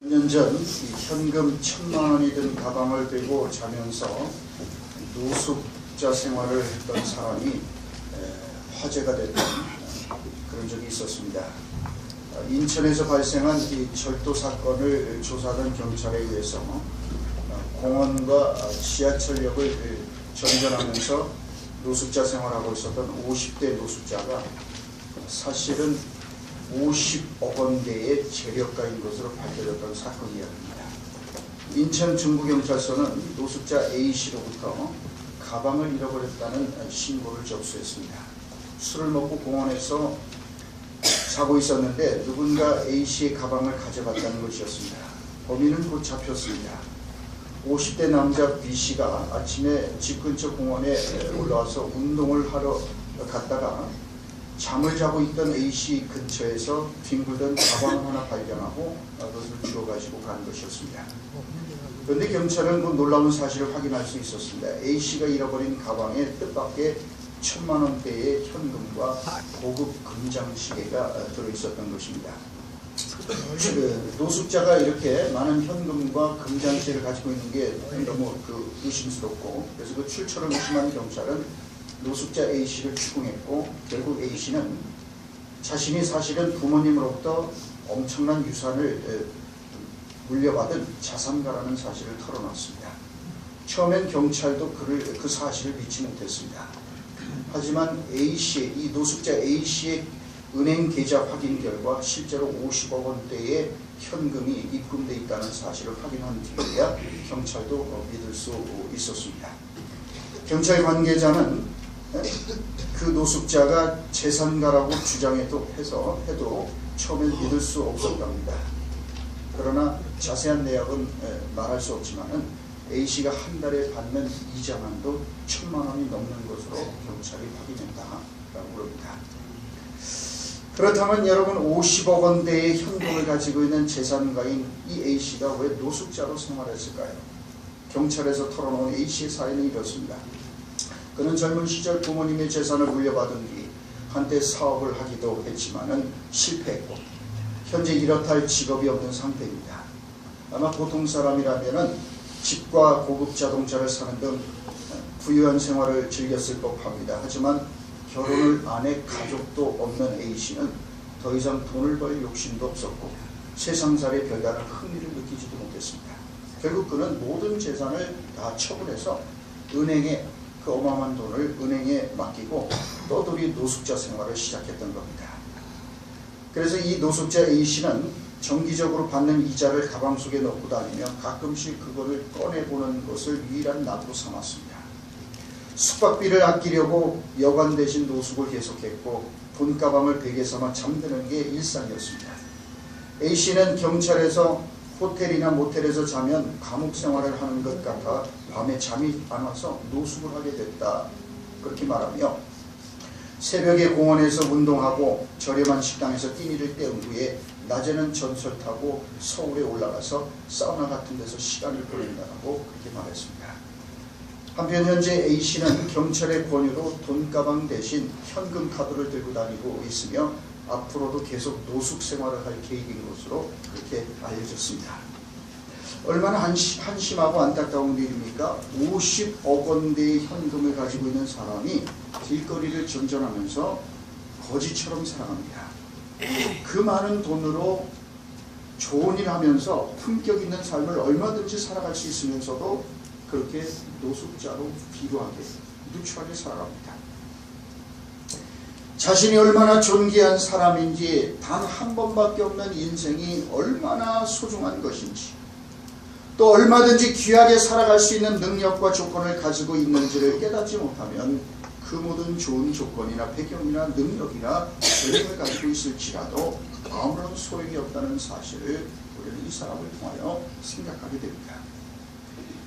몇 년 전 현금 1,000만 원이 든 가방을 들고 자면서 노숙자 생활을 했던 사람이 화제가 됐던 그런 적이 있었습니다. 인천에서 발생한 이 절도 사건을 조사하던 경찰에 의해서 공원과 지하철역을 전전하면서 노숙자 생활하고 있었던 50대 노숙자가 사실은 50억 원대의 재력가인 것으로 밝혀졌던 사건이었습니다. 인천 중부경찰서는 노숙자 A씨로부터 가방을 잃어버렸다는 신고를 접수했습니다. 술을 먹고 공원에서 자고 있었는데 누군가 A씨의 가방을 가져갔다는 것이었습니다. 범인은 곧 잡혔습니다. 50대 남자 B씨가 아침에 집 근처 공원에 올라와서 운동을 하러 갔다가 잠을 자고 있던 A씨 근처에서 뒹굴던 가방 하나 발견하고 그것을 주워가지고 간 것이었습니다. 그런데 경찰은 그 놀라운 사실을 확인할 수 있었습니다. A씨가 잃어버린 가방에 뜻밖의 1,000만 원대의 현금과 고급 금장시계가 들어있었던 것입니다. 노숙자가 이렇게 많은 현금과 금장시계를 가지고 있는 게 너무 의심스럽고, 그래서 그 출처를 의심한 경찰은 노숙자 A씨를 추궁했고, 결국 A씨는 자신이 사실은 부모님으로부터 엄청난 유산을 물려받은 자산가라는 사실을 털어놨습니다. 처음엔 경찰도 그 사실을 믿지 못했습니다. 하지만 A씨, 이 노숙자 A씨의 은행 계좌 확인 결과 실제로 50억 원대의 현금이 입금되어 있다는 사실을 확인한 뒤에야 경찰도 믿을 수 있었습니다. 경찰 관계자는 그 노숙자가 재산가라고 주장해도 처음엔 믿을 수 없었답니다. 그러나 자세한 내역은 말할 수 없지만은 A씨가 한 달에 받는 이자만도 1,000만 원이 넘는 것으로 경찰이 확인했다라고 그럽니다. 그렇다면 여러분, 50억 원대의 현금을 가지고 있는 재산가인 이 A씨가 왜 노숙자로 생활했을까요? 경찰에서 털어놓은 A씨의 사연은 이렇습니다. 그는 젊은 시절 부모님의 재산을 물려받은 뒤 한때 사업을 하기도 했지만은 실패했고 현재 이렇다 직업이 없는 상태입니다. 아마 보통 사람이라면은 집과 고급 자동차를 사는 등 부유한 생활을 즐겼을 법합니다. 하지만 결혼을 안 해 가족도 없는 A씨는 더 이상 돈을 벌 욕심도 없었고 세상살이에 별다른 흥미를 느끼지도 못했습니다. 결국 그는 모든 재산을 다 처분해서 은행에 그 어마어마한 돈을 은행에 맡기고 떠돌이 노숙자 생활을 시작했던 겁니다. 그래서 이 노숙자 A씨는 정기적으로 받는 이자를 가방 속에 넣고 다니며 가끔씩 그거를 꺼내보는 것을 유일한 낙으로 삼았습니다. 숙박비를 아끼려고 여관 대신 노숙을 계속했고 돈가방을 베개 삼아 잠드는 게 일상이었습니다. A씨는 경찰에서 호텔이나 모텔에서 자면 감옥 생활을 하는 것 같아 밤에 잠이 안 와서 노숙을 하게 됐다, 그렇게 말하며 새벽에 공원에서 운동하고 저렴한 식당에서 끼니를 때운 후에 낮에는 전철 타고 서울에 올라가서 사우나 같은 데서 시간을 보낸다고 그렇게 말했습니다. 한편 현재 A씨는 경찰의 권유로 돈가방 대신 현금 카드를 들고 다니고 있으며 앞으로도 계속 노숙 생활을 할 계획인 것으로 그렇게 알려졌습니다. 얼마나 한심하고 안타까운 일입니까? 50억 원대의 현금을 가지고 있는 사람이 길거리를 전전하면서 거지처럼 살아갑니다. 그 많은 돈으로 좋은 일 하면서 품격 있는 삶을 얼마든지 살아갈 수 있으면서도 그렇게 노숙자로 비루하게 누추하게 살아갑니다. 자신이 얼마나 존귀한 사람인지, 단 한 번밖에 없는 인생이 얼마나 소중한 것인지, 또 얼마든지 귀하게 살아갈 수 있는 능력과 조건을 가지고 있는지를 깨닫지 못하면 그 모든 좋은 조건이나 배경이나 능력이나 재능을 가지고 있을지라도 아무런 소용이 없다는 사실을 우리는 이 사람을 통하여 생각하게 됩니다.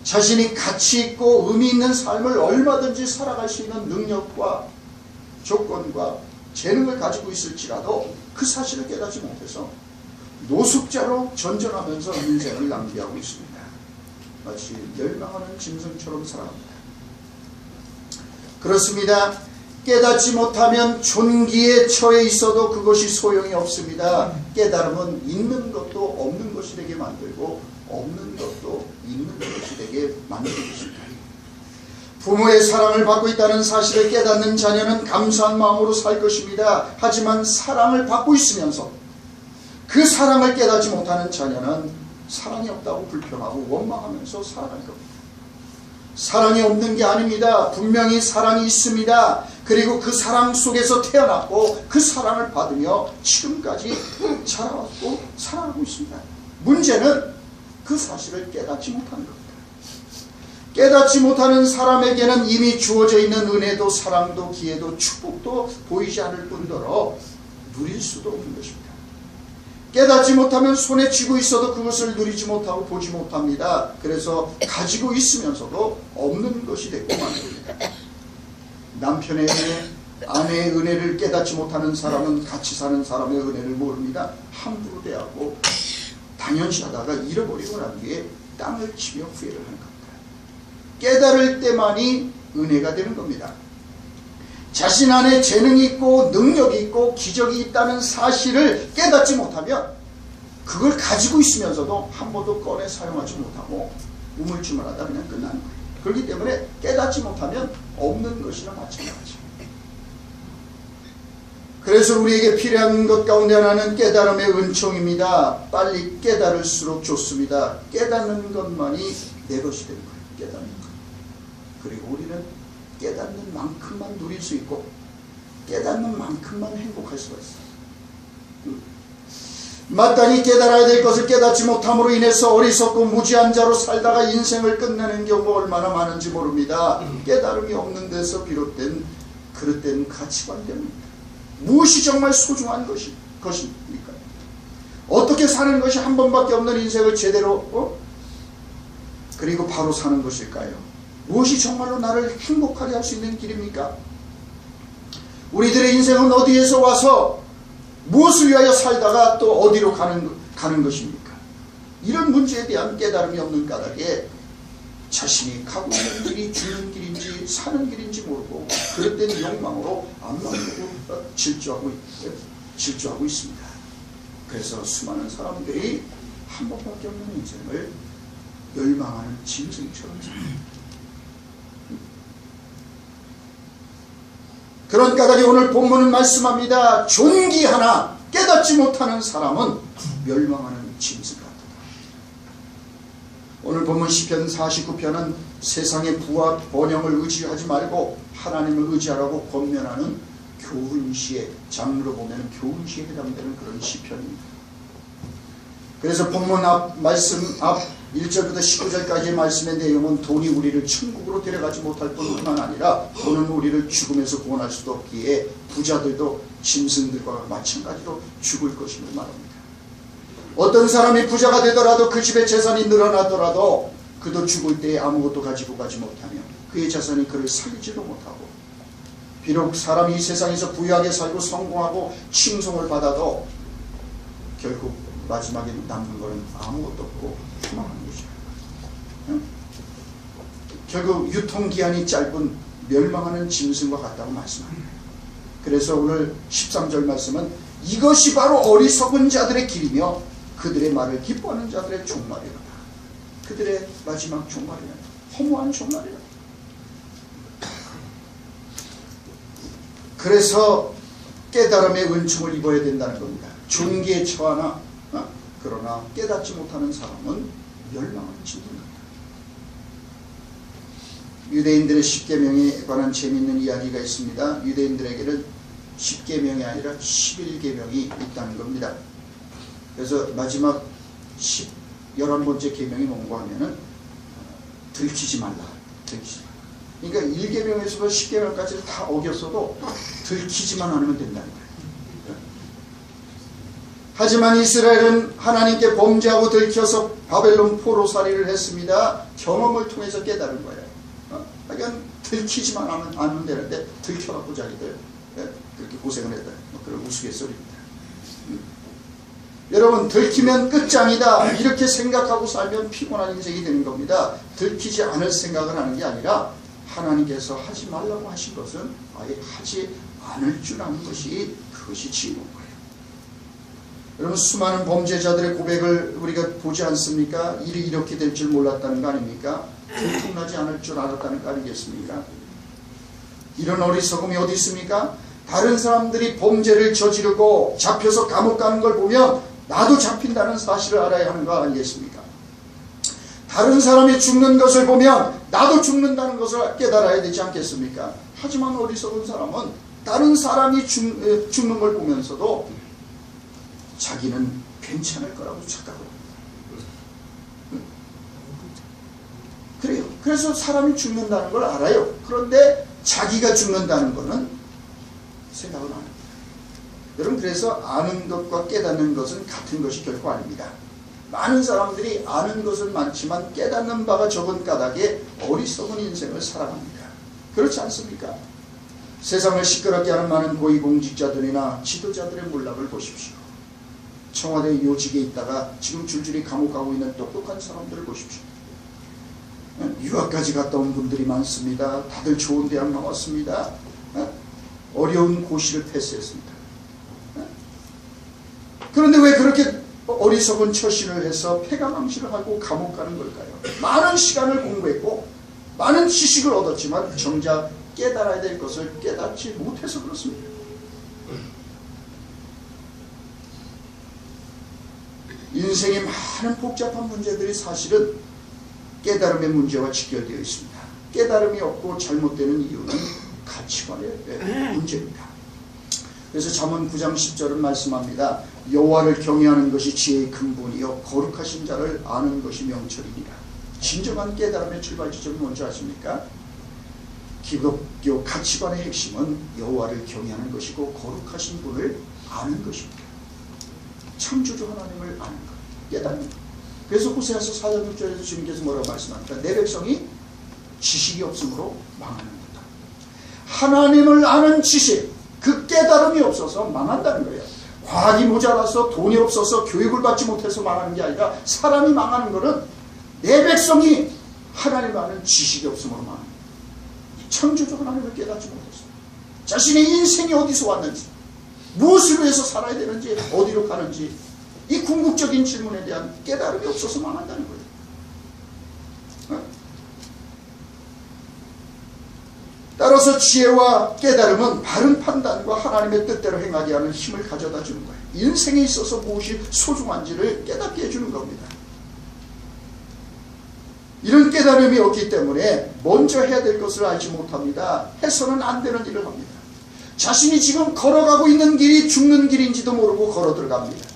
자신이 가치 있고 의미 있는 삶을 얼마든지 살아갈 수 있는 능력과 조건과 재능을 가지고 있을지라도 그 사실을 깨닫지 못해서 노숙자로 전전하면서 인생을 낭비하고 있습니다. 마치 멸망하는 짐승처럼 살아갑니다. 그렇습니다. 깨닫지 못하면 존귀에 처해 있어도 그것이 소용이 없습니다. 깨달음은 있는 것도 없는 것이 되게 만들고 없는 것도 있는 것이 되게 만드는 것입니다. 부모의 사랑을 받고 있다는 사실을 깨닫는 자녀는 감사한 마음으로 살 것입니다. 하지만 사랑을 받고 있으면서 그 사랑을 깨닫지 못하는 자녀는 사랑이 없다고 불평하고 원망하면서 살아갈 겁니다. 사랑이 없는 게 아닙니다. 분명히 사랑이 있습니다. 그리고 그 사랑 속에서 태어났고 그 사랑을 받으며 지금까지 자라왔고 살아가고 있습니다. 문제는 그 사실을 깨닫지 못하는 겁니다. 깨닫지 못하는 사람에게는 이미 주어져 있는 은혜도 사랑도 기회도 축복도 보이지 않을 뿐더러 누릴 수도 없는 것입니다. 깨닫지 못하면 손에 쥐고 있어도 그것을 누리지 못하고 보지 못합니다. 그래서 가지고 있으면서도 없는 것이 되고 만듭니다. 남편의 은혜, 아내의 은혜를 깨닫지 못하는 사람은 같이 사는 사람의 은혜를 모릅니다. 함부로 대하고 당연시하다가 잃어버리고 난 뒤에 땅을 치며 후회를 하는 겁니다. 깨달을 때만이 은혜가 되는 겁니다. 자신 안에 재능이 있고 능력이 있고 기적이 있다는 사실을 깨닫지 못하면 그걸 가지고 있으면서도 한 번도 꺼내 사용하지 못하고 우물쭈물하다 그냥 끝나는 거예요. 그렇기 때문에 깨닫지 못하면 없는 것이나 마찬가지입니다. 그래서 우리에게 필요한 것 가운데 하나는 깨달음의 은총입니다. 빨리 깨달을수록 좋습니다. 깨닫는 것만이 내 것이 되는 거예요. 깨닫는 것. 그리고 우리는 깨닫는 만큼만 누릴 수 있고 깨닫는 만큼만 행복할 수가 있어요. 마땅히 깨달아야 될 것을 깨닫지 못함으로 인해서 어리석고 무지한 자로 살다가 인생을 끝내는 경우가 얼마나 많은지 모릅니다. 깨달음이 없는 데서 비롯된 그릇된 가치관 때문입니다. 무엇이 정말 소중한 것입니까? 어떻게 사는 것이 한 번밖에 없는 인생을 제대로 그리고 바로 사는 것일까요? 무엇이 정말로 나를 행복하게 할 수 있는 길입니까? 우리들의 인생은 어디에서 와서 무엇을 위하여 살다가 또 어디로 가는 것입니까? 이런 문제에 대한 깨달음이 없는 까닭에 자신이 가고 있는 길이 죽는 길인지 사는 길인지 모르고 그릇된 욕망으로 안 만들고 질주하고 있습니다. 그래서 수많은 사람들이 한 번밖에 없는 인생을 멸망하는 짐승처럼 삽니다. 그런 까닭에 오늘 본문은 말씀합니다. 존귀하나 깨닫지 못하는 사람은 멸망하는 짐승 같다. 오늘 본문 시편 49편은 세상의 부와 번영을 의지하지 말고 하나님을 의지하라고 권면하는 교훈시에, 장르로 보면 교훈시에 해당되는 그런 시편입니다. 그래서 본문 말씀 앞 1절부터 19절까지의 말씀의 내용은 돈이 우리를 천국으로 데려가지 못할 뿐만 아니라 돈은 우리를 죽음에서 구원할 수도 없기에 부자들도 짐승들과 마찬가지로 죽을 것임을 말합니다. 어떤 사람이 부자가 되더라도 그 집에 재산이 늘어나더라도 그도 죽을 때에 아무것도 가지고 가지 못하며 그의 자산이 그를 살리지도 못하고 비록 사람이 이 세상에서 부유하게 살고 성공하고 칭송을 받아도 결국 마지막에 남는 것은 아무것도 없고 희망한 것이야. 응? 결국 유통기한이 짧은 멸망하는 짐승과 같다고 말씀합니다. 그래서 오늘 13절 말씀은 이것이 바로 어리석은 자들의 길이며 그들의 말을 기뻐하는 자들의 종말이로다. 그들의 마지막 종말이라. 허무한 종말이라. 그래서 깨달음의 은총을 입어야 된다는 겁니다. 존귀에 처하나 그러나 깨닫지 못하는 사람은 멸망하는 짐승 같다. 유대인들의 10계명에 관한 재미있는 이야기가 있습니다. 유대인들에게는 10계명이 아니라 11계명이 있다는 겁니다. 그래서 마지막 11번째 계명이 뭔가 하면은 들키지 말라. 들키지 말라. 그러니까 1계명에서도 10계명까지를 다 어겼어도 들키지만 않으면 된다는 거예요. 하지만 이스라엘은 하나님께 범죄하고 들켜서 바벨론 포로살이를 했습니다. 경험을 통해서 깨달은 거예요. 그러니까 들키지만 않으면 되는데 들켜갖고 자기들 그렇게 고생을 했다. 그런 우스갯소리입니다. 여러분 들키면 끝장이다 이렇게 생각하고 살면 피곤한 인생이 되는 겁니다. 들키지 않을 생각을 하는 게 아니라 하나님께서 하지 말라고 하신 것은 아예 하지 않을 줄 아는 것이 그것이 지혜로운 거예요. 여러분 수많은 범죄자들의 고백을 우리가 보지 않습니까? 일이 이렇게 될 줄 몰랐다는 거 아닙니까? 들통나지 않을 줄 알았다는 거 아니겠습니까? 이런 어리석음이 어디 있습니까? 다른 사람들이 범죄를 저지르고 잡혀서 감옥 가는 걸 보면 나도 잡힌다는 사실을 알아야 하는 거 아니겠습니까? 다른 사람이 죽는 것을 보면 나도 죽는다는 것을 깨달아야 되지 않겠습니까? 하지만 어리석은 사람은 다른 사람이 죽는 걸 보면서도 자기는 괜찮을 거라고 착각을 합니다. 그래요. 그래서 사람이 죽는다는 걸 알아요. 그런데 자기가 죽는다는 것은 생각을 안 합니다. 여러분 그래서 아는 것과 깨닫는 것은 같은 것이 결코 아닙니다. 많은 사람들이 아는 것은 많지만 깨닫는 바가 적은 까닭에 어리석은 인생을 살아갑니다. 그렇지 않습니까? 세상을 시끄럽게 하는 많은 고위공직자들이나 지도자들의 몰락을 보십시오. 청와대 요직에 있다가 지금 줄줄이 감옥 가고 있는 똑똑한 사람들을 보십시오. 유학까지 갔다 온 분들이 많습니다. 다들 좋은 대학 나왔습니다. 어려운 고시를 패스했습니다. 그런데 왜 그렇게 어리석은 처신을 해서 패가망신을 하고 감옥 가는 걸까요? 많은 시간을 공부했고 많은 지식을 얻었지만 정작 깨달아야 될 것을 깨닫지 못해서 그렇습니다. 인생의 많은 복잡한 문제들이 사실은 깨달음의 문제와 직결되어 있습니다. 깨달음이 없고 잘못되는 이유는 가치관의 문제입니다. 그래서 잠언 9장 10절은 말씀합니다. 여호와를 경외하는 것이 지혜의 근본이요 거룩하신 자를 아는 것이 명철이니라. 진정한 깨달음의 출발 지점이 뭔지 아십니까? 기독교 가치관의 핵심은 여호와를 경외하는 것이고 거룩하신 분을 아는 것입니다. 창조주 하나님을 아는 것, 깨닫는 것. 그래서 호세아서 4장 6절에서 주님께서 뭐라고 말씀합니까? 내 백성이 지식이 없으므로 망하는 거다. 하나님을 아는 지식, 그 깨달음이 없어서 망한다는 거예요. 과학이 모자라서 돈이 없어서 교육을 받지 못해서 망하는 게 아니라 사람이 망하는 것은 내 백성이 하나님을 아는 지식이 없으므로 망하는 거예요. 창조주 하나님을 깨닫지 못했어. 자신의 인생이 어디서 왔는지, 무엇을 위해서 살아야 되는지, 어디로 가는지, 이 궁극적인 질문에 대한 깨달음이 없어서 망한다는 거예요. 따라서 지혜와 깨달음은 바른 판단과 하나님의 뜻대로 행하게 하는 힘을 가져다 주는 거예요. 인생에 있어서 무엇이 소중한지를 깨닫게 해주는 겁니다. 이런 깨달음이 없기 때문에 먼저 해야 될 것을 알지 못합니다. 해서는 안 되는 일을 합니다. 자신이 지금 걸어가고 있는 길이 죽는 길인지도 모르고 걸어 들어갑니다.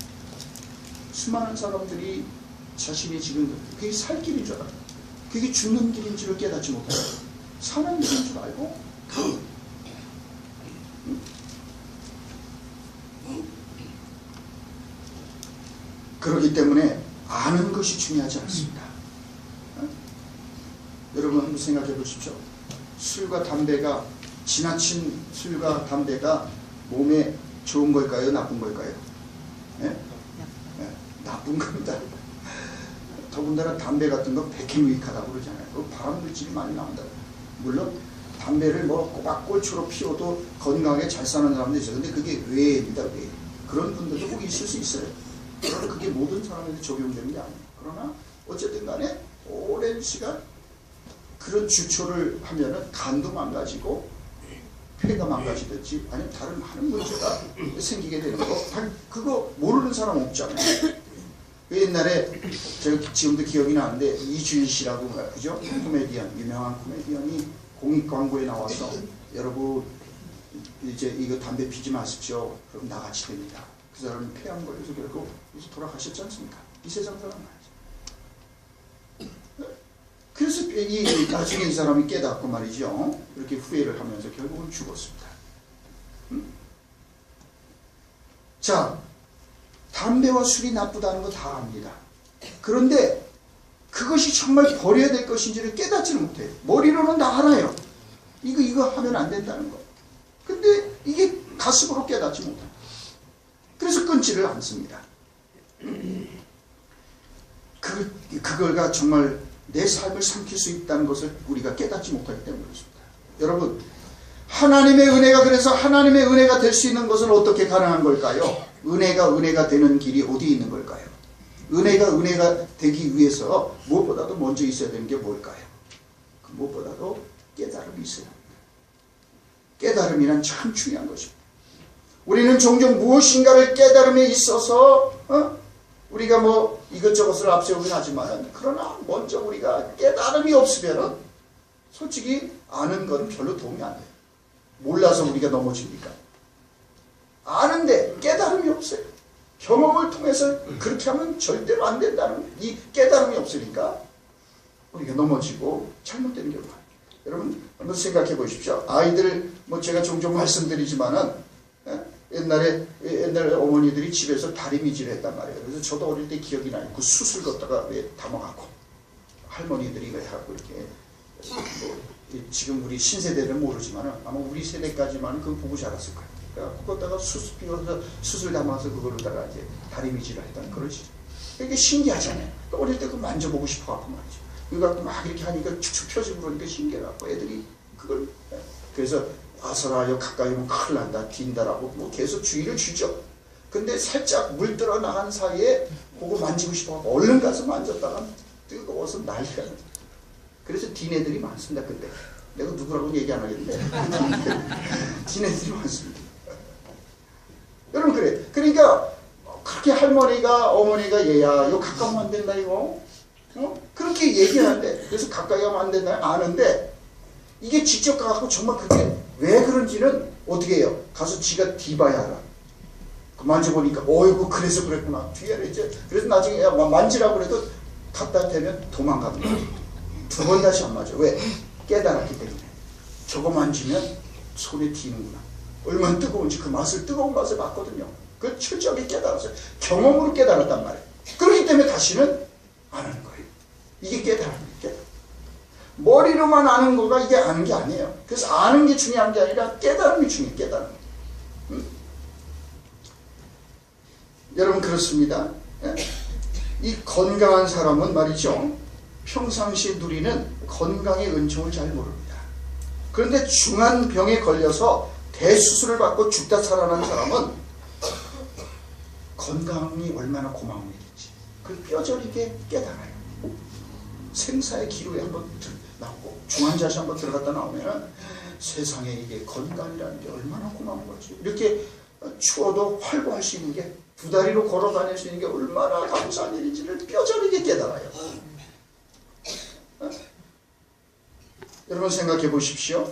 수많은 사람들이 자신이 지금 그게 살 길인 줄 알아요. 그게 죽는 길인지를 깨닫지 못해요. 사는 길인 줄 알고 그렇기 때문에 아는 것이 중요하지 않습니다. 여러분 한번 생각해 보십시오. 술과 담배가 지나친 술과 담배가 몸에 좋은 걸까요? 나쁜 걸까요? 네? 네, 나쁜 겁니다. 더군다나 담배 같은 거 백해무익하다고 그러잖아요. 그 발암 물질이 많이 나온다. 물론 담배를 뭐 꼬박골초로 피워도 건강하게 잘 사는 사람도 있어요. 근데 그게 외입니다. 외. 그런 분들도 꼭 있을 수 있어요. 그러나 그게 모든 사람에게 적용되는 게 아니에요. 그러나 어쨌든 간에 오랜 시간 그런 주초를 하면은 간도 망가지고 폐가 망가지든지 아니면 다른 많은 문제가 생기게 되는 거. 그거 모르는 사람 없잖아요. 옛날에 제가 지금도 기억이 나는데 이주인 씨라고 그죠? 코미디언, 유명한 코미디언이 공익 광고에 나와서 여러분 이제 이거 담배 피지 마십시오. 그럼 나같이 됩니다. 그 사람이 폐암 걸려서 결국 돌아가셨지 않습니까? 이 세상 사람 말이죠. 그래서 나중에 이 사람이 깨닫고 말이죠. 이렇게 후회를 하면서 결국은 죽었습니다. 자, 담배와 술이 나쁘다는 거 다 압니다. 그런데 그것이 정말 버려야 될 것인지를 깨닫지는 못해요. 머리로는 다 알아요. 이거 하면 안 된다는 거. 근데 이게 가슴으로 깨닫지 못합니다. 그래서 끊지를 않습니다. 그걸가 정말 내 삶을 삼킬 수 있다는 것을 우리가 깨닫지 못하기 때문에 그렇습니다. 여러분, 하나님의 은혜가, 그래서 하나님의 은혜가 될 수 있는 것은 어떻게 가능한 걸까요? 은혜가 되는 길이 어디에 있는 걸까요? 은혜가 되기 위해서 무엇보다도 먼저 있어야 되는 게 뭘까요? 그 무엇보다도 깨달음이 있어야 합니다. 깨달음이란 참 중요한 것입니다. 우리는 종종 무엇인가를 깨달음에 있어서 우리가 뭐 이것저것을 앞세우긴 하지만, 그러나 먼저 우리가 깨달음이 없으면 솔직히 아는 건 별로 도움이 안 돼요. 몰라서 우리가 넘어집니까? 아는데 깨달음이 없어요. 경험을 통해서 그렇게 하면 절대로 안 된다는 이 깨달음이 없으니까 우리가 넘어지고 잘못되는 경우가 많아요. 여러분 한번 생각해 보십시오. 아이들, 뭐 제가 종종 말씀드리지만은 옛날에 어머니들이 집에서 다리미질을 했단 말이에요. 그래서 저도 어릴 때 기억이 나요. 그 숯을 걷다가 왜 담아갖고 할머니들이 왜 하고 이렇게, 뭐 지금 우리 신세대는 모르지만은 아마 우리 세대까지만 그거 보고 자랐을 거예요. 그러니까 그거다가 숯 피워서 숯을 담아서 그걸로다가 이제 다리미질을 했다는 그런 시절. 이게 신기하잖아요. 어릴 때 그거 만져보고 싶어갖고 말이죠. 그거 막 이렇게 하니까 축축 펴지고 그러니까 신기해갖고 애들이 그걸, 그래서 아서라요, 가까이 오면 큰일 난다, 빈다라고 뭐 계속 주의를 주죠. 근데 살짝 물 들어 나간 사이에 그거 만지고 싶어갖고 얼른 가서 만졌다가 뜨거워서 난리가 나요. 그래서 딘애들이 많습니다. 근데 내가 누구라고는 얘기 안 하겠는데 딘애들이 많습니다. 여러분, 그래. 그러니까 그렇게 할머니가, 어머니가 얘야 이거 가까우면 안 된다 이거 그렇게 얘기하는데, 그래서 가까이 하면 안 된다 아는데, 이게 직접 가갖고 정말 그게 왜 그런지는 어떻게 해요? 가서 지가 뒤봐야 알아. 만져보니까 어이구 그래서 그랬구나. 뒤에 이제 그래서 나중에 만지라고 그래도 갖다 대면 도망갑니다. 두 번 다시 안 맞아. 왜? 깨달았기 때문에. 저거 만지면 손에 튀는구나. 얼마나 뜨거운지 그 맛을, 뜨거운 맛을 봤거든요. 그걸 철저하게 깨달았어요. 경험으로 깨달았단 말이에요. 그렇기 때문에 다시는 안 하는 거예요. 이게 깨달음이에요. 머리로만 아는 거가 이게 아는 게 아니에요. 그래서 아는 게 중요한 게 아니라 깨달음이 중요해요. 깨달음. 여러분 그렇습니다. 이 건강한 사람은 말이죠, 평상시에 누리는 건강의 은총을 잘 모릅니다. 그런데 중한 병에 걸려서 대수술을 받고 죽다 살아난 사람은 건강이 얼마나 고마운 일인지 그걸 뼈저리게 깨달아요. 생사의 기로에 한번 나오고 중환자실 한번 들어갔다 나오면 세상에 이게 건강이라는 게 얼마나 고마운 거지. 이렇게 추워도 활보할 수 있는 게, 두 다리로 걸어 다닐 수 있는 게 얼마나 감사한 일인지를 뼈저리게 깨달아요. 여러분 생각해 보십시오.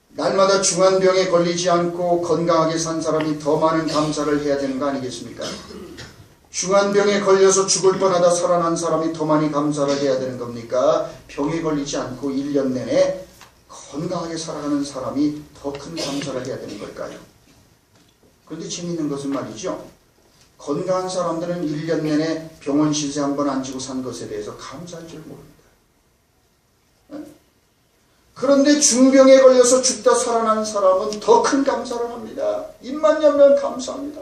날마다 중환병에 걸리지 않고 건강하게 산 사람이 더 많은 감사를 해야 되는 거 아니겠습니까? 중환병에 걸려서 죽을 뻔하다 살아난 사람이 더 많이 감사를 해야 되는 겁니까? 병에 걸리지 않고 1년 내내 건강하게 살아가는 사람이 더 큰 감사를 해야 되는 걸까요? 그런데 재미있는 것은 말이죠, 건강한 사람들은 1년 내내 병원 신세 한 번 안 지고 산 것에 대해서 감사할 줄 모릅니다. 그런데 중병에 걸려서 죽다 살아난 사람은 더 큰 감사를 합니다. 입만 열면 감사합니다.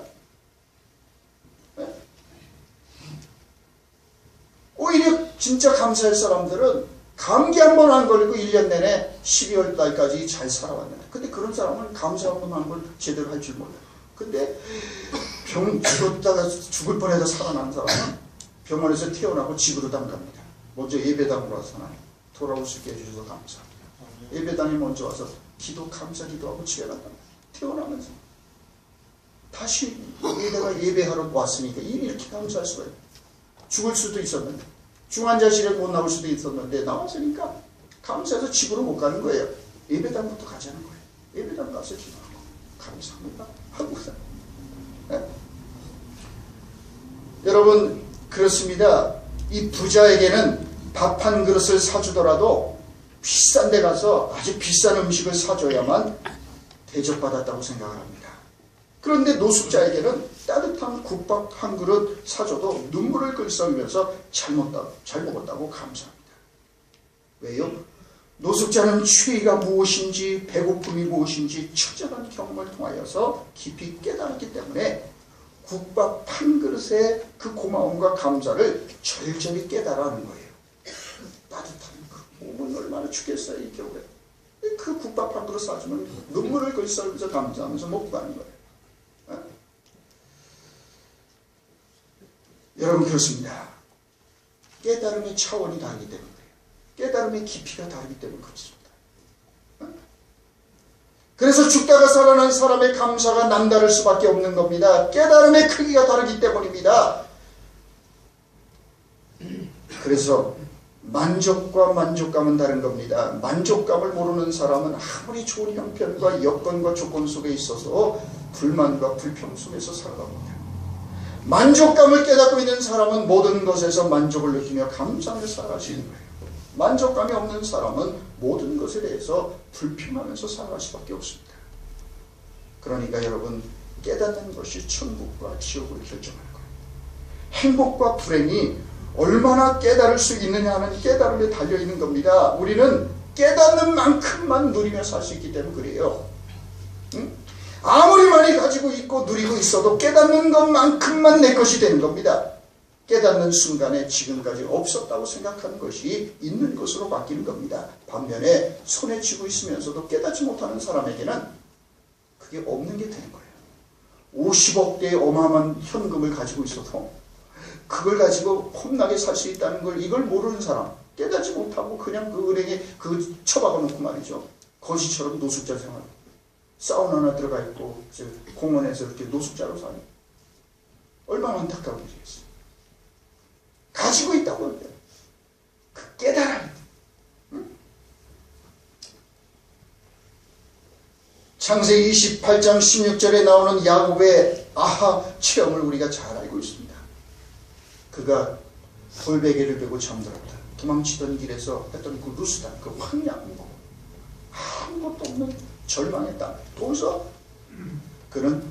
오히려 진짜 감사할 사람들은 감기 한 번 안 걸리고 1년 내내 12월 달까지 잘 살아왔는데, 근데 그런 사람은 감사 한 번 한 걸 제대로 할 줄 몰라요. 근데 병 죽었다가 죽을 뻔해서 살아난 사람은 병원에서 태어나고 집으로 담갑니다. 먼저 예배당으로 와서는 돌아올 수 있게 해주셔서 감사합니다. 예배당에 먼저 와서 감사 기도하고 집에 간다. 태어나면서 다시 여기다가 예배하러 왔으니까 이렇게 감사할 수가 있어요. 죽을 수도 있었는데, 중환자실에 못 나올 수도 있었는데 나왔으니까 감사해서 집으로 못 가는 거예요. 예배당부터 가자는 거예요. 예배당 가서 기도하고 감사합니다 하고 네? 여러분 그렇습니다. 이 부자에게는 밥 한 그릇을 사주더라도 비싼 데 가서 아주 비싼 음식을 사줘야만 대접받았다고 생각을 합니다. 그런데 노숙자에게는 따뜻한 국밥 한 그릇 사줘도 눈물을 글썽이면서 잘 먹었다고 감사합니다. 왜요? 노숙자는 추위가 무엇인지 배고픔이 무엇인지 처절한 경험을 통하여서 깊이 깨달았기 때문에 국밥 한 그릇의 그 고마움과 감사를 절절히 깨달아 하는 거예요. 따뜻한 그 몸은 얼마나 죽겠어요 이 겨울에. 그 국밥 한 그릇 사주면 눈물을 글썽이면서 감사하면서 먹고 가는 거예요. 여러분 그렇습니다. 깨달음의 차원이 다르기 때문에 그래요. 깨달음의 깊이가 다르기 때문에 그렇습니다. 그래서 죽다가 살아난 사람의 감사가 남다를 수밖에 없는 겁니다. 깨달음의 크기가 다르기 때문입니다. 그래서 만족과 만족감은 다른 겁니다. 만족감을 모르는 사람은 아무리 좋은 형편과 여건과 조건 속에 있어서 불만과 불평 속에서 살아갑니다. 만족감을 깨닫고 있는 사람은 모든 것에서 만족을 느끼며 감사하며 살아가시는 거예요. 만족감이 없는 사람은 모든 것에 대해서 불평하면서 살아갈 수밖에 없습니다. 그러니까 여러분 깨닫는 것이 천국과 지옥을 결정하는 거예요. 행복과 불행이 얼마나 깨달을 수 있느냐 하는 깨달음에 달려있는 겁니다. 우리는 깨닫는 만큼만 누리며 살 수 있기 때문에 그래요. 응? 아무리 많이 가지고 있고 누리고 있어도 깨닫는 것만큼만 내 것이 되는 겁니다. 깨닫는 순간에 지금까지 없었다고 생각하는 것이 있는 것으로 바뀌는 겁니다. 반면에 손에 쥐고 있으면서도 깨닫지 못하는 사람에게는 그게 없는 게 되는 거예요. 50억대의 어마어마한 현금을 가지고 있어도 그걸 가지고 폼나게 살 수 있다는 걸 이걸 모르는 사람, 깨닫지 못하고 그냥 그 은행에 그 처박아 놓고 말이죠. 거지처럼 노숙자 생활. 사우나 하나 들어가 있고 공원에서 이렇게 노숙자로 사는 얼마나 안타까운 일이겠어요. 가지고 있다고 합니다. 그 깨달음. 응? 창세기 28장 16절에 나오는 야곱의 아하 체험을 우리가 잘 알고 있습니다. 그가 돌베개를 베고 잠들었다. 도망치던 길에서 했던 그 루스다, 그 황량한 거, 아무것도 없는 절망의 땅. 도서 그는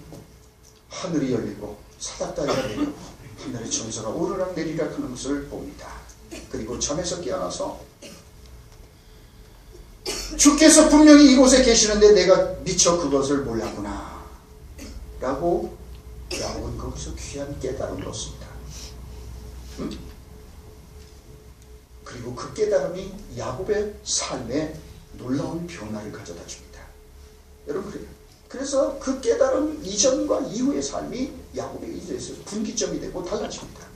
하늘이 열리고 사닥다리가 내리고 하늘의 천사가 오르락 내리락 하는 것을 봅니다. 그리고 잠에서 깨어나서 주께서 분명히 이곳에 계시는데 내가 미처 그것을 몰랐구나 라고 야곱은 거기서 귀한 깨달음을 얻습니다. 응? 그리고 그 깨달음이 야곱의 삶에 놀라운 변화를 가져다 줍니다. 여러분 그래요. 그래서 그 깨달음 이전과 이후의 삶이 야곱에게 있어서 분기점이 되고 달라집니다.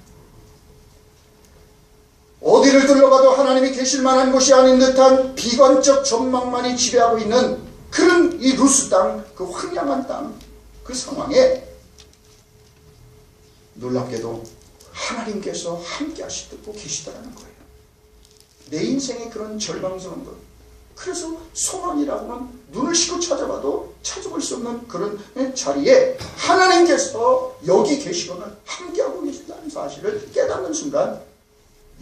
어디를 둘러봐도 하나님이 계실 만한 곳이 아닌 듯한 비관적 전망만이 지배하고 있는 그런 이 루스 땅, 그 황량한 땅, 그 상황에 놀랍게도 하나님께서 함께 하시고 계시다는 거예요. 내 인생의 그런 절망스러운 것. 그래서 소망이라고는 눈을 씻고 찾아봐도 찾아볼 수 없는 그런 자리에 하나님께서 여기 계시고는 함께하고 계신다는 사실을 깨닫는 순간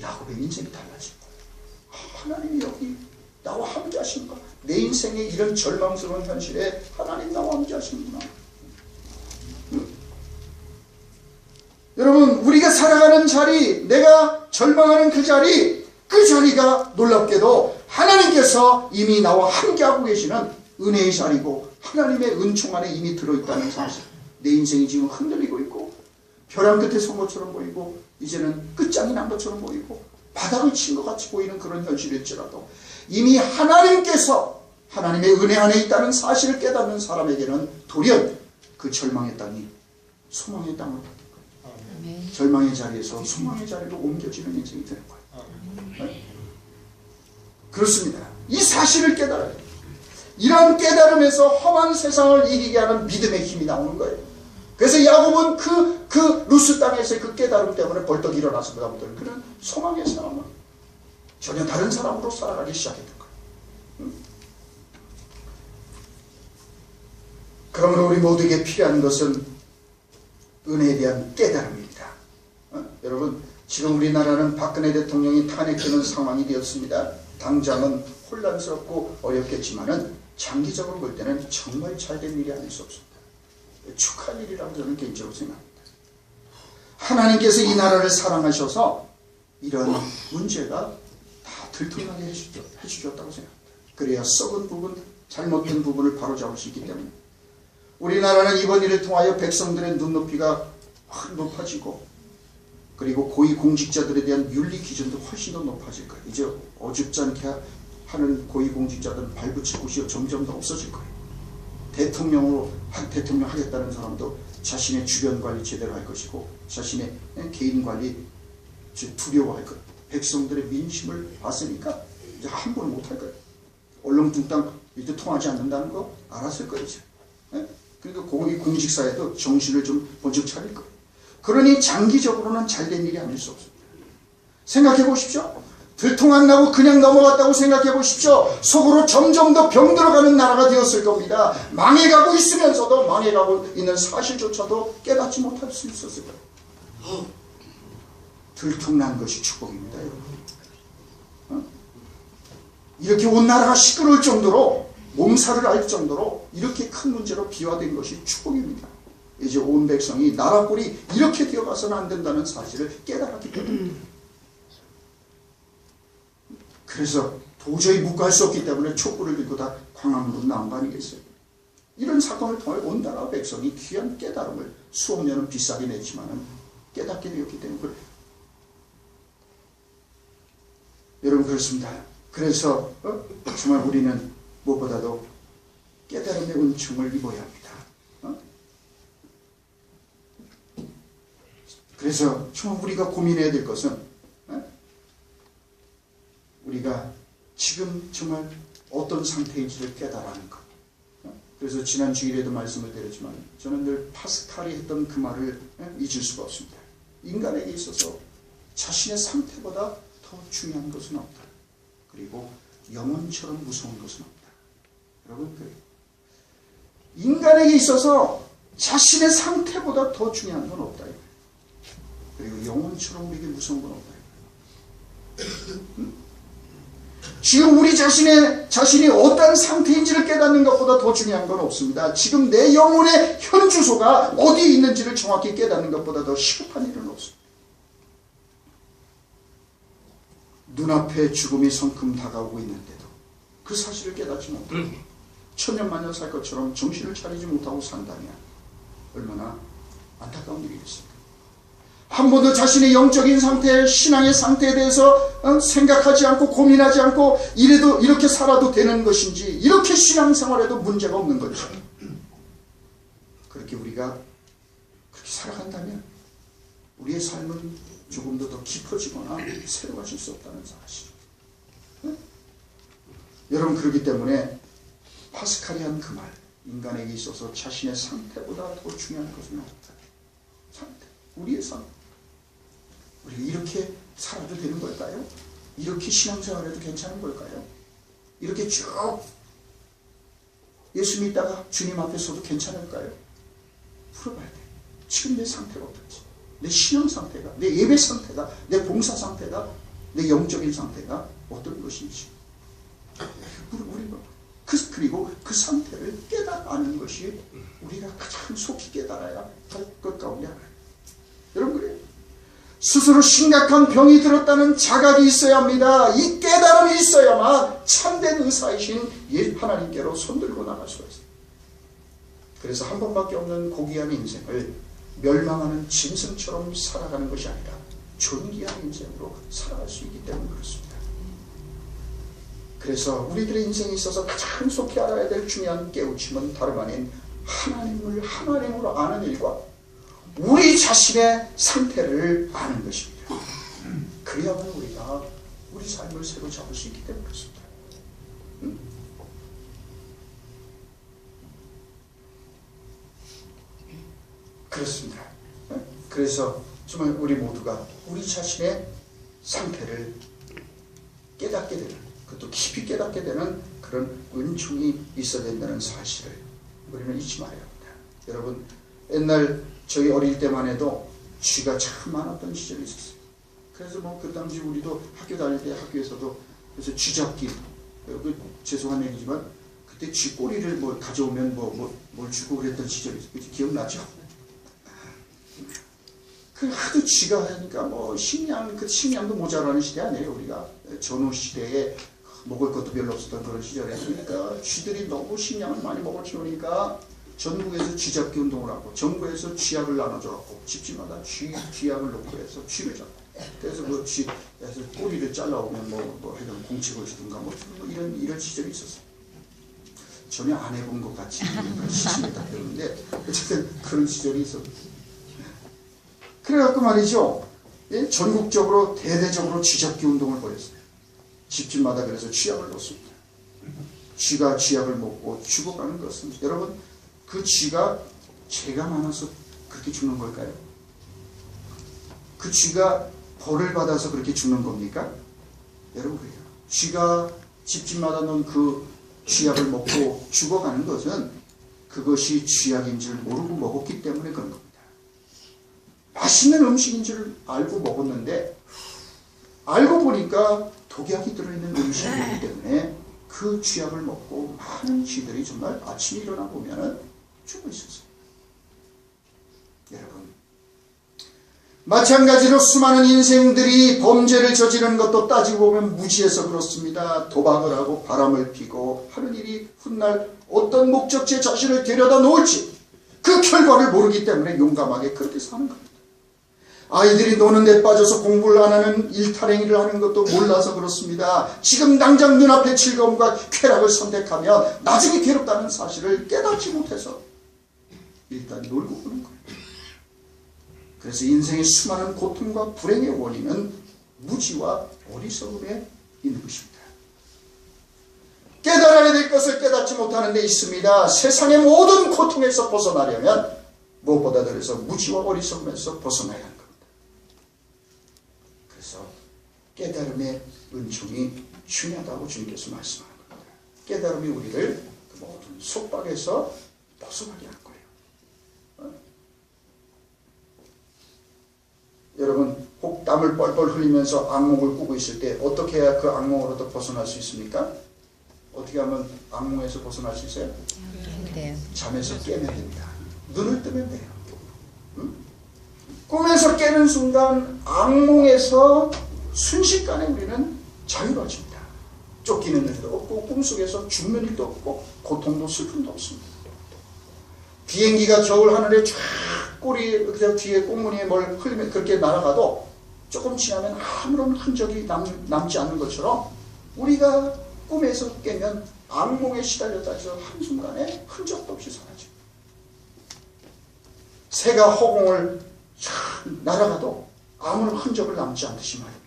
야곱의 인생이 달라진 거예요. 하나님이 여기 나와 함께 하시는구나. 내 인생의 이런 절망스러운 현실에 하나님 나와 함께 하시는구나. 여러분 우리가 살아가는 자리, 내가 절망하는 그 자리가 놀랍게도 하나님께서 이미 나와 함께하고 계시는 은혜의 자리고 하나님의 은총 안에 이미 들어있다는 사실. 내 인생이 지금 흔들리고 있고 벼랑 끝에 선 것처럼 보이고 이제는 끝장이 난 것처럼 보이고 바닥을 친 것 같이 보이는 그런 현실일지라도 이미 하나님께서 하나님의 은혜 안에 있다는 사실을 깨닫는 사람에게는 돌연 그 절망의 땅이 소망의 땅으로 바뀌는 거예요. 절망의 자리에서 소망의 자리로 옮겨지는 인생이 되는 거예요. 네? 그렇습니다. 이 사실을 깨달아야 돼요. 이런 깨달음에서 험한 세상을 이기게 하는 믿음의 힘이 나오는 거예요. 그래서 야곱은 그 루스 땅에서의 그 깨달음 때문에 벌떡 일어나서 그다음부터는 그는 소망의 사람은 전혀 다른 사람으로 살아가기 시작했던 거예요. 그러므로 우리 모두에게 필요한 것은 은혜에 대한 깨달음입니다. 여러분 지금 우리나라는 박근혜 대통령이 탄핵되는 상황이 되었습니다. 당장은 혼란스럽고 어렵겠지만은 장기적으로 볼 때는 정말 잘된 일이 아닐 수 없습니다. 축하할 일이라고 저는 개인적으로 생각합니다. 하나님께서 이 나라를 사랑하셔서 이런 문제가 다 들통나게 해주셨다고 생각합니다. 그래야 썩은 부분, 잘못된 부분을 바로잡을 수 있기 때문에 우리나라는 이번 일을 통하여 백성들의 눈높이가 확 높아지고 그리고 고위공직자들에 대한 윤리 기준도 훨씬 더 높아질 거예요. 이제 어줍지 않게 하는 고위공직자들은 발붙일 곳이 점점 더 없어질 거예요. 대통령 하겠다는 사람도 자신의 주변 관리 제대로 할 것이고 자신의 개인 관리 두려워할 거예요. 백성들의 민심을 봤으니까 이제 함부로 못할 거예요. 얼렁뚱땅 이제 통하지 않는다는 거 알았을 거예요. 그러니까 고위공직사에도 정신을 좀 번쩍 차릴 거예요. 그러니 장기적으로는 잘된 일이 아닐 수 없습니다. 생각해 보십시오. 들통 안 나고 그냥 넘어갔다고 생각해 보십시오. 속으로 점점 더 병들어가는 나라가 되었을 겁니다. 망해가고 있으면서도 망해가고 있는 사실조차도 깨닫지 못할 수 있었을 거예요. 들통난 것이 축복입니다, 여러분. 이렇게 온 나라가 시끄러울 정도로 몸살을 앓을 정도로 이렇게 큰 문제로 비화된 것이 축복입니다. 이제 온 백성이 나라 꼴이 이렇게 되어가서는 안 된다는 사실을 깨달았기 때문입니다. 그래서 도저히 묵과할 수 없기 때문에 촛불을 들고 다 광화문으로 나온 거 아니겠어요? 이런 사건을 통해 온 나라 백성이 귀한 깨달음을 수억 년은 비싸게 냈지만 깨닫게 되었기 때문에 그래요. 여러분 그렇습니다. 그래서 정말 우리는 무엇보다도 깨달음의 은총을 입어야 합니다. 그래서 정말 우리가 고민해야 될 것은 우리가 지금 정말 어떤 상태인지를 깨달아는 것. 그래서 지난 주일에도 말씀을 드렸지만 저는 늘 파스칼이 했던 그 말을 잊을 수가 없습니다. 인간에게 있어서 자신의 상태보다 더 중요한 것은 없다. 그리고 영혼처럼 무서운 것은 없다. 여러분 그래요. 인간에게 있어서 자신의 상태보다 더 중요한 건 없다. 그리고 영혼처럼 우리에게 무서운 건 없다. 지금 우리 자신이 어떤 상태인지를 깨닫는 것보다 더 중요한 건 없습니다. 지금 내 영혼의 현 주소가 어디에 있는지를 정확히 깨닫는 것보다 더 시급한 일은 없습니다. 눈앞에 죽음이 성큼 다가오고 있는데도 그 사실을 깨닫지 못하고 천년만년 살 것처럼 정신을 차리지 못하고 산다면 얼마나 안타까운 일이겠습니까? 한 번도 자신의 영적인 상태, 신앙의 상태에 대해서 생각하지 않고 고민하지 않고 이래도 이렇게 살아도 되는 것인지 이렇게 신앙생활에도 문제가 없는 거죠. 그렇게 우리가 그렇게 살아간다면 우리의 삶은 조금 더 깊어지거나 새로워질 수 없다는 사실. 여러분 그렇기 때문에 파스칼이 한 그 말, 인간에게 있어서 자신의 상태보다 더 중요한 것은 없다. 상태, 우리의 삶. 우리가 이렇게 살아도 되는 걸까요? 이렇게 신앙생활해도 괜찮은 걸까요? 이렇게 쭉 예수 믿다가 주님 앞에 서도 괜찮을까요? 물어봐야 돼. 지금 내 상태가 어떨지, 내 신앙 상태가, 내 예배 상태가, 내 봉사 상태가, 내 영적인 상태가 어떤 것인지 그리고 그 상태를 깨달아는 것이 우리가 가장 속히 깨달아야 할 것 가운데 하나예요. 여러분 그래요. 스스로 심각한 병이 들었다는 자각이 있어야 합니다. 이 깨달음이 있어야만 참된 의사이신 하나님께로 손들고 나갈 수가 있어요. 그래서 한 번밖에 없는 고귀한 인생을 멸망하는 짐승처럼 살아가는 것이 아니라 존귀한 인생으로 살아갈 수 있기 때문에 그렇습니다. 그래서 우리들의 인생에 있어서 가장 속히 알아야 될 중요한 깨우침은 다름 아닌 하나님을 하나님으로 아는 일과 우리 자신의 상태를 아는 것입니다. 그래야만 우리가 우리 삶을 새로 잡을 수 있기 때문에 그렇습니다. 그렇습니다. 그래서 정말 우리 모두가 우리 자신의 상태를 깨닫게 되는, 그것도 깊이 깨닫게 되는 그런 은총이 있어야 된다는 사실을 우리는 잊지 말아야 합니다. 여러분, 옛날 저희 어릴 때만 해도 쥐가 참 많았던 시절이 있었어요. 그래서 그 당시 우리도 학교 다닐 때 학교에서도 그래서 쥐잡기, 죄송한 얘기지만 그때 쥐 꼬리를 가져오면 뭘 주고 그랬던 시절이 있어요. 기억나죠? 하도 쥐가 하니까 식량도 모자라는 시대 아니에요. 우리가 전후 시대에 먹을 것도 별로 없었던 그런 시절에, 그러니까 쥐들이 너무 식량을 많이 먹을 키우니까 전국에서 쥐잡기 운동을 하고 정부에서 쥐약을 나눠줘갖고 집집마다 쥐약을 놓고 해서 쥐를 잡고 그래서 그 쥐에서 꼬리를 잘라오면 뭐 하여튼 공책을 주든가 뭐 이런 시절이 있었어요. 전혀 안 해본 것 같이 시절에다 배우는데 어쨌든 그런 시절이 있었어요. 그래갖고 말이죠. 예? 전국적으로 대대적으로 쥐잡기 운동을 벌였어요. 집집마다 그래서 쥐약을 놓습니다. 쥐가 쥐약을 먹고 죽어가는 것은 여러분 그 쥐가 죄가 많아서 그렇게 죽는 걸까요? 그 쥐가 벌을 받아서 그렇게 죽는 겁니까? 여러분 그래요. 쥐가 집집마다 놓은 그 쥐약을 먹고 죽어가는 것은 그것이 쥐약인 줄 모르고 먹었기 때문에 그런 겁니다. 맛있는 음식인 줄 알고 먹었는데 알고 보니까 독약이 들어있는 음식이기 때문에 그 쥐약을 먹고 많은 쥐들이 정말 아침에 일어나 보면은 죽어 있었어요. 여러분 마찬가지로 수많은 인생들이 범죄를 저지르는 것도 따지고 보면 무지해서 그렇습니다. 도박을 하고 바람을 피고 하는 일이 훗날 어떤 목적지에 자신을 데려다 놓을지 그 결과를 모르기 때문에 용감하게 그렇게 사는 겁니다. 아이들이 노는 데 빠져서 공부를 안 하는 일탈행위를 하는 것도 몰라서 그렇습니다. 지금 당장 눈앞의 즐거움과 쾌락을 선택하면 나중에 괴롭다는 사실을 깨닫지 못해서 일단 놀고 보는 거예요. 그래서 인생의 수많은 고통과 불행의 원인은 무지와 어리석음에 있는 것입니다. 깨달아야 될 것을 깨닫지 못하는 데 있습니다. 세상의 모든 고통에서 벗어나려면 무엇보다도 그래서 무지와 어리석음에서 벗어나야 하는 겁니다. 그래서 깨달음의 은총이 중요하다고 주님께서 말씀하는 겁니다. 깨달음이 우리를 그 모든 속박에서 벗어나게 할 거예요. 여러분 혹 땀을 뻘뻘 흘리면서 악몽을 꾸고 있을 때 어떻게 해야 그 악몽으로부터 벗어날 수 있습니까? 어떻게 하면 악몽에서 벗어날 수 있어요? 잠에서 깨면 됩니다. 눈을 뜨면 돼요. 응? 꿈에서 깨는 순간 악몽에서 순식간에 우리는 자유로워집니다. 쫓기는 일도 없고 꿈속에서 죽는 일도 없고 고통도 슬픔도 없습니다. 비행기가 겨울 하늘에 쫙 꼬리 뒤에 꽁무니에 뭘 흘리면 그렇게 날아가도 조금 지나면 아무런 흔적이 남지 않는 것처럼 우리가 꿈에서 깨면 악몽에 시달렸다 해서 한순간에 흔적도 없이 사라집니다. 새가 허공을 날아가도 아무런 흔적을 남지 않듯이 말입니다.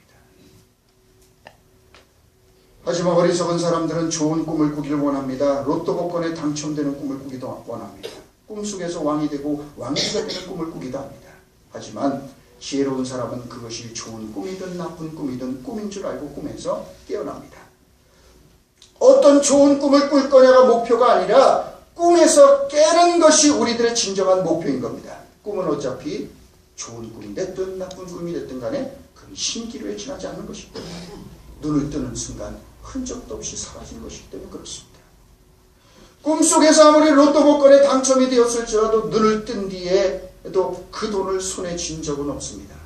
하지만 어리석은 사람들은 좋은 꿈을 꾸기를 원합니다. 로또 복권에 당첨되는 꿈을 꾸기도 원합니다. 꿈속에서 왕이 되고 왕비가 되는 꿈을 꾸기도 합니다. 하지만 지혜로운 사람은 그것이 좋은 꿈이든 나쁜 꿈이든 꿈인 줄 알고 꿈에서 깨어납니다. 어떤 좋은 꿈을 꿀 거냐가 목표가 아니라 꿈에서 깨는 것이 우리들의 진정한 목표인 겁니다. 꿈은 어차피 좋은 꿈이 됐든 나쁜 꿈이 됐든 간에 그건 신기루에 지나지 않는 것이기 때문에 눈을 뜨는 순간 흔적도 없이 사라진 것이기 때문에 그렇습니다. 꿈속에서 아무리 로또 복권에 당첨이 되었을지라도 눈을 뜬 뒤에도 그 돈을 손에 쥔 적은 없습니다.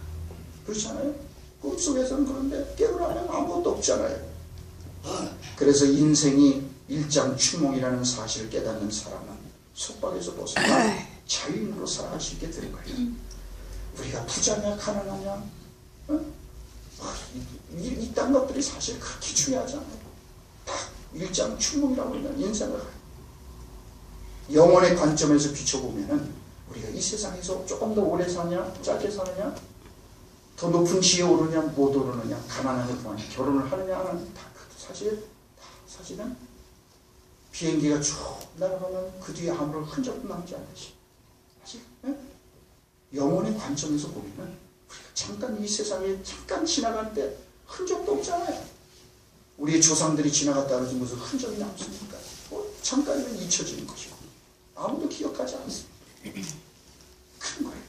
그렇지 않아요? 꿈속에서는 그런데 깨어나면 아무것도 없잖아요. 그래서 인생이 일장춘몽이라는 사실을 깨닫는 사람은 속박에서 벗어나 자유인으로 살아갈 수 있게 되는 거예요. 우리가 부자냐 가난하냐 이딴 것들이 사실 그렇게 중요하지 않아요. 다 일장춘몽이라고 하는 인생을 영혼의 관점에서 비춰보면은 우리가 이 세상에서 조금 더 오래 사냐 짧게 사느냐 더 높은 지에 오르냐 못 오르느냐 가난하냐 부하냐 결혼을 하느냐 안 하느냐 다 사실은 비행기가 쭉 날아가면 그 뒤에 아무런 흔적도 남지 않듯이 사실 영혼의 관점에서 보면은 우리가 잠깐 이 세상에 잠깐 지나갈 때 흔적도 없잖아요. 우리의 조상들이 지나갔다 그러지 무슨 흔적이 남습니까? 잠깐이면 잊혀지는 것이고 아무도 기억하지 않습니다. 그런 거예요.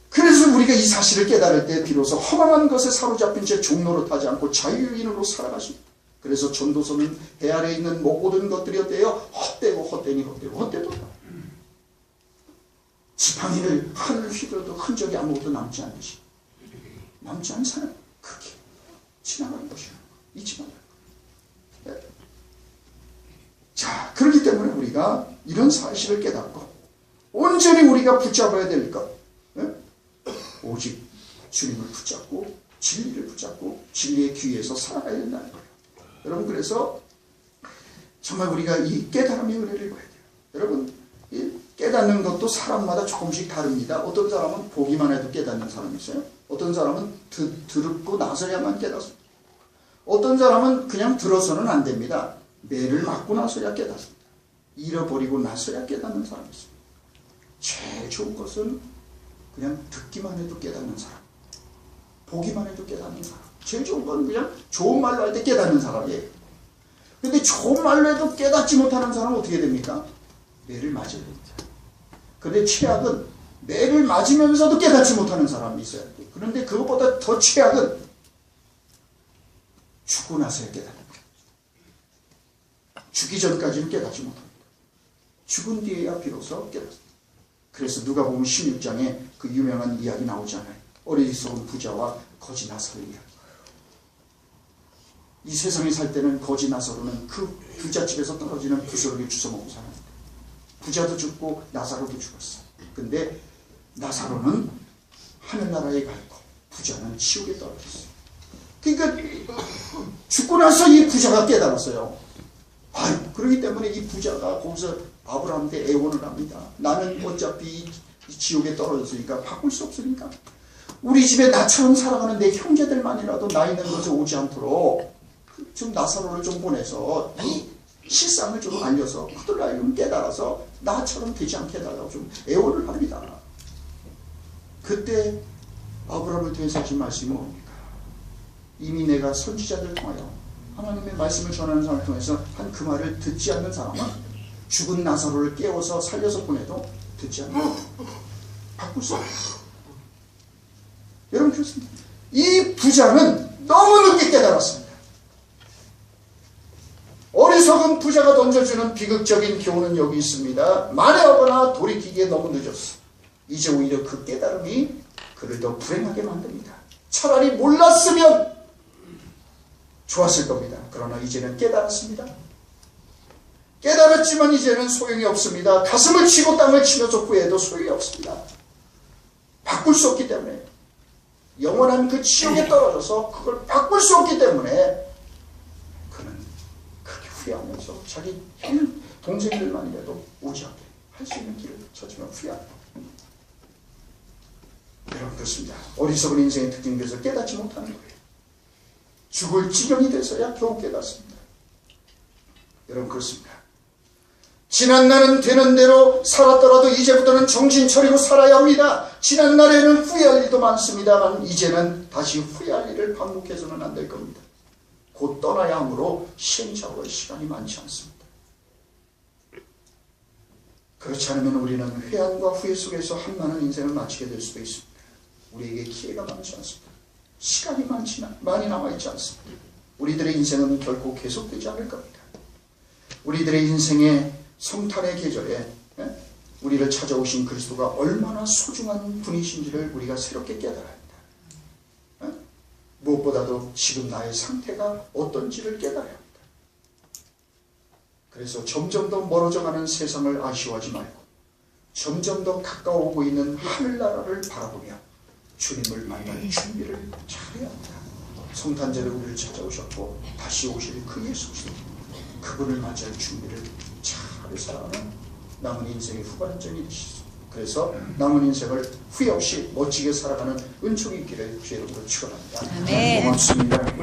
그래서 우리가 이 사실을 깨달을 때 비로소 허망한 것에 사로잡힌 채 종노릇하지 않고 자유인으로 살아갈 수 있다. 그래서 전도서는 배 아래에 있는 모든 것들이 어때요? 헛되고 헛되니 헛되고 헛되도 지팡이를 하늘을 휘둘러도 흔적이 아무것도 남지 않듯이 남지 않은 사람 그렇게 지나가는 것이야. 잊지 말아요. 자, 그렇기 때문에 우리가 이런 사실을 깨닫고 온전히 우리가 붙잡아야 될 것, 오직 주님을 붙잡고 진리를 붙잡고 진리의 귀에서 살아가야 된다는 거예요. 여러분, 그래서 정말 우리가 이 깨달음의 은혜를 봐야 돼요. 여러분, 이 깨닫는 것도 사람마다 조금씩 다릅니다. 어떤 사람은 보기만 해도 깨닫는 사람이 있어요. 어떤 사람은 듣고 나서야만 깨닫습니다. 어떤 사람은 그냥 들어서는 안 됩니다. 매를 맞고 나서야 깨닫습니다. 잃어버리고 나서야 깨닫는 사람이 있습니다. 제일 좋은 것은 그냥 듣기만 해도 깨닫는 사람, 보기만 해도 깨닫는 사람. 제일 좋은 건 그냥 좋은 말로 할 때 깨닫는 사람이에요. 근데 좋은 말로 해도 깨닫지 못하는 사람은 어떻게 됩니까? 매를 맞아야 됩니다. 그런데 최악은 매를 맞으면서도 깨닫지 못하는 사람이 있어요. 그런데 그것보다 더 최악은 죽고 나서야 깨닫는 거예요. 죽기 전까지는 깨닫지 못합니다. 죽은 뒤에야 비로소 깨닫습니다. 그래서 누가복음 16장에 그 유명한 이야기 나오잖아요. 어리석은 부자와 거지 나사로 이야기. 이 세상에 살 때는 거지 나사로는 그 부잣집에서 떨어지는 부스러기 주워먹고 살았는데 부자도 죽고 나사로도 죽었어. 근데 나사로는 하늘나라에 가 있고 부자는 지옥에 떨어졌어요. 그러니까 죽고 나서 이 부자가 깨달았어요. 그렇기 때문에 이 부자가 거기서 아브라함한테 애원을 합니다. 나는 어차피 이 지옥에 떨어졌으니까 바꿀 수 없으니까 우리 집에 나처럼 살아가는 내 형제들만이라도 나 있는 곳에 오지 않도록 좀 나사로를 좀 보내서 이 실상을 좀 알려서 그들을 좀 깨달아서 나처럼 되지 않게 해달라고 좀 애원을 합니다. 그때 아브라함을 통해서 하신 말씀이 뭡니까? 이미 내가 선지자들을 통하여 하나님의 말씀을 전하는 사람을 통해서 한 그 말을 듣지 않는 사람은 죽은 나사로를 깨워서 살려서 보내도 듣지 않는 바꿀 수 없어요. 여러분, 그렇습니다. 이 부자는 너무 늦게 깨달았습니다. 어리석은 부자가 던져주는 비극적인 교훈은 여기 있습니다. 만회하거나 돌이키기에 너무 늦었어. 이제 오히려 그 깨달음이 그를 더 불행하게 만듭니다. 차라리 몰랐으면 좋았을 겁니다. 그러나 이제는 깨달았습니다. 깨달았지만 이제는 소용이 없습니다. 가슴을 치고 땅을 치면서 후회해도 소용이 없습니다. 바꿀 수 없기 때문에 영원한 그 지옥에 떨어져서 그걸 바꿀 수 없기 때문에 그는 그렇게 후회하면서 자기 동생들만이라도 오지 않게 할 수 있는 길을 찾으면 후회합니다. 여러분, 그렇습니다. 어리석은 인생의 특징 중에서 깨닫지 못하는 거예요. 죽을 지경이 돼서야 겨우 깨닫습니다. 여러분, 그렇습니다. 지난 날은 되는 대로 살았더라도 이제부터는 정신 차리고 살아야 합니다. 지난 날에는 후회할 일도 많습니다만 이제는 다시 후회할 일을 반복해서는 안 될 겁니다. 곧 떠나야 하므로 시행착오할 시간이 많지 않습니다. 그렇지 않으면 우리는 회한과 후회 속에서 한많은 인생을 마치게 될 수도 있습니다. 우리에게 기회가 많지 않습니다. 시간이 많이 남아있지 않습니다. 우리들의 인생은 결코 계속되지 않을 겁니다. 우리들의 인생의 성탄의 계절에 우리를 찾아오신 그리스도가 얼마나 소중한 분이신지를 우리가 새롭게 깨달아야 합니다. 무엇보다도 지금 나의 상태가 어떤지를 깨달아야 합니다. 그래서 점점 더 멀어져가는 세상을 아쉬워하지 말고 점점 더 가까워오고 있는 하늘나라를 바라보며 주님을 만날 준비를 잘해야 합니다. 성탄절에 우리를 찾아오셨고 다시 오실 그 예수 그리스도, 그분을 맞이할 준비를 잘 살아가는 남은 인생의 후반전이 되시소. 그래서 남은 인생을 후회 없이 멋지게 살아가는 은총이 있기를 주의 이름으로 축원합니다. 아멘. 고맙습니다.